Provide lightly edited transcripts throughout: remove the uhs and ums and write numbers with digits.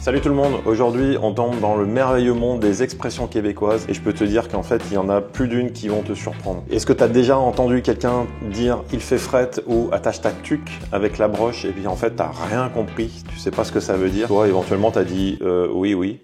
Salut tout le monde, aujourd'hui on tombe dans le merveilleux monde des expressions québécoises et je peux te dire qu'en fait il y en a plus d'une qui vont te surprendre. Est-ce que tu as déjà entendu quelqu'un dire il fait fret ou attache ta tuque avec la broche et puis en fait t'as rien compris, tu sais pas ce que ça veut dire. Toi éventuellement t'as dit oui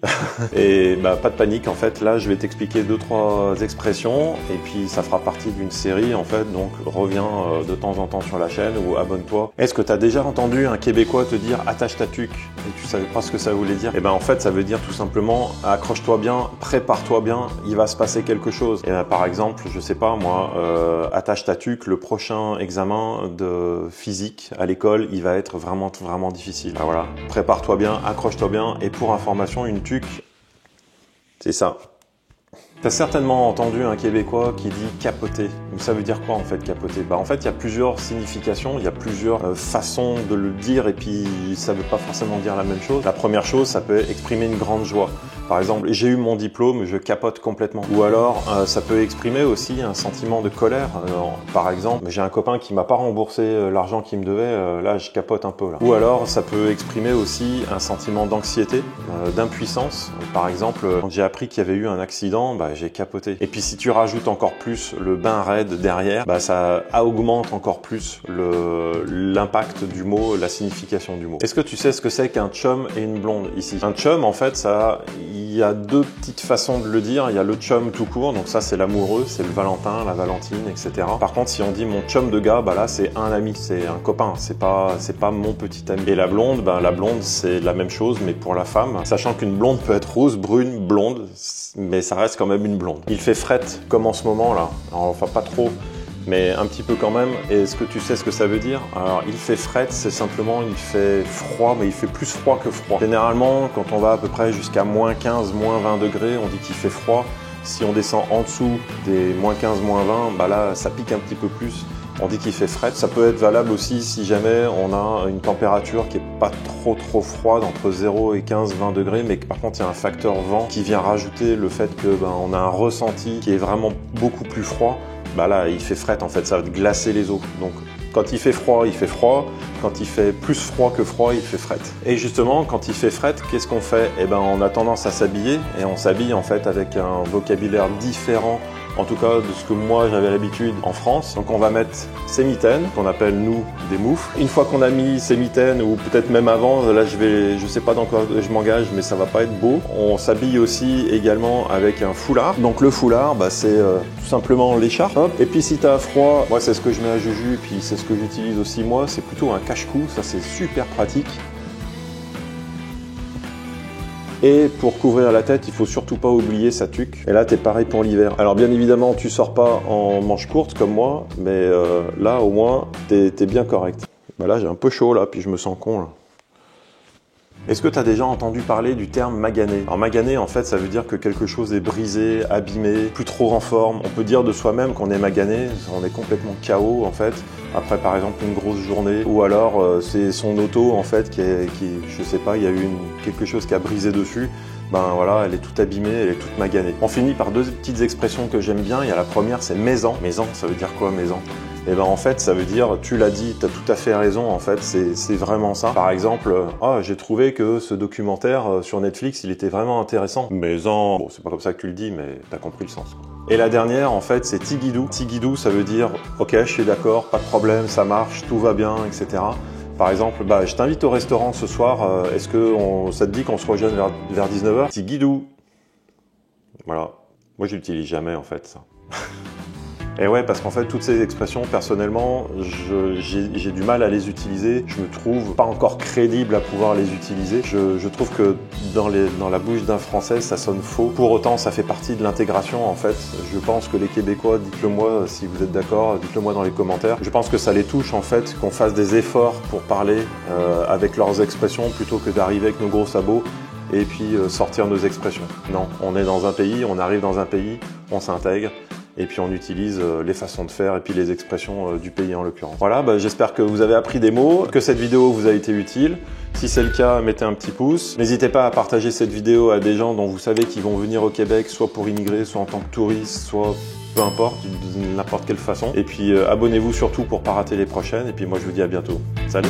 et bah pas de panique, en fait là je vais t'expliquer 2-3 expressions et puis ça fera partie d'une série en fait, donc reviens de temps en temps sur la chaîne ou abonne-toi. Est-ce que tu as déjà entendu un Québécois te dire attache ta tuque et tu savais pas ce que ça voulait dire? Et ben en fait ça veut dire tout simplement accroche-toi bien, prépare-toi bien, il va se passer quelque chose. Et ben, par exemple, je sais pas moi, attache ta tuque, le prochain examen de physique à l'école, il va être vraiment difficile. Ben, voilà, prépare-toi bien, accroche-toi bien et pour information, une tuque, c'est ça. T'as certainement entendu un Québécois qui dit capoter. Mais ça veut dire quoi en fait capoter? Bah en fait il y a plusieurs significations, il y a plusieurs façons de le dire et puis ça veut pas forcément dire la même chose. La première chose, ça peut exprimer une grande joie. Par exemple, j'ai eu mon diplôme, je capote complètement. Ou alors ça peut exprimer aussi un sentiment de colère. Par exemple, j'ai un copain qui m'a pas remboursé l'argent qu'il me devait, là je capote un peu là. Ou alors ça peut exprimer aussi un sentiment d'anxiété, d'impuissance. Par exemple, quand j'ai appris qu'il y avait eu un accident, bah, j'ai capoté. Et puis si tu rajoutes encore plus le bain raide derrière, bah, ça augmente encore plus l'impact du mot, la signification du mot. Est-ce que tu sais ce que c'est qu'un chum et une blonde ici? Un chum en fait, il y a deux petites façons de le dire. Il y a le chum tout court, donc ça c'est l'amoureux, c'est le Valentin, la Valentine, etc. Par contre si on dit mon chum de gars, bah là c'est un ami, c'est un copain, c'est pas mon petit ami. Et la blonde, bah la blonde c'est la même chose mais pour la femme, sachant qu'une blonde peut être rose, brune, blonde, mais ça reste quand même une blonde. Il fait fret comme en ce moment là, alors, enfin pas trop, mais un petit peu quand même. Et est-ce que tu sais ce que ça veut dire? Alors il fait fret, c'est simplement il fait froid, mais il fait plus froid que froid. Généralement quand on va à peu près jusqu'à moins 15, moins 20 degrés, on dit qu'il fait froid. Si on descend en dessous des moins 15, moins 20, bah là ça pique un petit peu plus. On dit qu'il fait fret. Ça peut être valable aussi si jamais on a une température qui est pas trop froide, entre 0 et 15-20 degrés, mais que par contre il y a un facteur vent qui vient rajouter le fait que on a un ressenti qui est vraiment beaucoup plus froid. Bah là il fait fret en fait, ça va glacer les os. Donc quand il fait froid, il fait froid. Quand il fait plus froid que froid, il fait fret. Et justement, quand il fait fret, qu'est-ce qu'on fait? Eh ben, on a tendance à s'habiller et on s'habille en fait avec un vocabulaire différent, en tout cas de ce que moi j'avais l'habitude en France. Donc on va mettre ses mitaines, qu'on appelle nous des moufles. Une fois qu'on a mis ses mitaines, ou peut-être même avant, là je sais pas dans quoi je m'engage, mais ça va pas être beau. On s'habille aussi également avec un foulard. Donc le foulard, bah, c'est tout simplement l'écharpe. Et puis si t'as froid, moi c'est ce que je mets à Juju, et puis c'est ce que j'utilise aussi moi, c'est plutôt un cache-cou, ça c'est super pratique. Et pour couvrir la tête, il faut surtout pas oublier sa tuque. Et là, t'es pareil pour l'hiver. Alors bien évidemment, tu sors pas en manches courtes comme moi, mais là au moins, t'es bien correct. Bah là, j'ai un peu chaud là, puis je me sens con là. Est-ce que tu as déjà entendu parler du terme magané? Alors magané, en fait, ça veut dire que quelque chose est brisé, abîmé, plus trop en forme. On peut dire de soi-même qu'on est magané, on est complètement KO en fait, après par exemple une grosse journée. Ou alors c'est son auto en fait qui je sais pas, il y a eu quelque chose qui a brisé dessus. Ben voilà, elle est toute abîmée, elle est toute maganée. On finit par deux petites expressions que j'aime bien. Il y a la première, c'est maison. Maison, ça veut dire quoi maison? Et ben en fait, ça veut dire, tu l'as dit, tu as tout à fait raison, en fait, c'est vraiment ça. Par exemple, j'ai trouvé que ce documentaire sur Netflix, il était vraiment intéressant. Maison, bon, c'est pas comme ça que tu le dis, mais t'as compris le sens. Et la dernière, en fait, c'est tigidou. Tigidou, ça veut dire, ok, je suis d'accord, pas de problème, ça marche, tout va bien, etc. Par exemple, bah, je t'invite au restaurant ce soir, est-ce que ça te dit qu'on se rejoigne vers 19h? Tigidou. Voilà. Moi, je l'utilise jamais, en fait, ça. Et ouais, parce qu'en fait, toutes ces expressions, personnellement, j'ai du mal à les utiliser. Je me trouve pas encore crédible à pouvoir les utiliser. Je trouve que dans la bouche d'un Français, ça sonne faux. Pour autant, ça fait partie de l'intégration, en fait. Je pense que les Québécois, dites-le moi si vous êtes d'accord, dites-le moi dans les commentaires. Je pense que ça les touche, en fait, qu'on fasse des efforts pour parler avec leurs expressions plutôt que d'arriver avec nos gros sabots et puis sortir nos expressions. Non, on est dans un pays, on arrive dans un pays, on s'intègre. Et puis on utilise les façons de faire et puis les expressions du pays en l'occurrence. Voilà, bah, j'espère que vous avez appris des mots, que cette vidéo vous a été utile. Si c'est le cas, mettez un petit pouce. N'hésitez pas à partager cette vidéo à des gens dont vous savez qu'ils vont venir au Québec, soit pour immigrer, soit en tant que touriste, soit peu importe, de n'importe quelle façon. Et puis abonnez-vous surtout pour ne pas rater les prochaines. Et puis moi je vous dis à bientôt. Salut!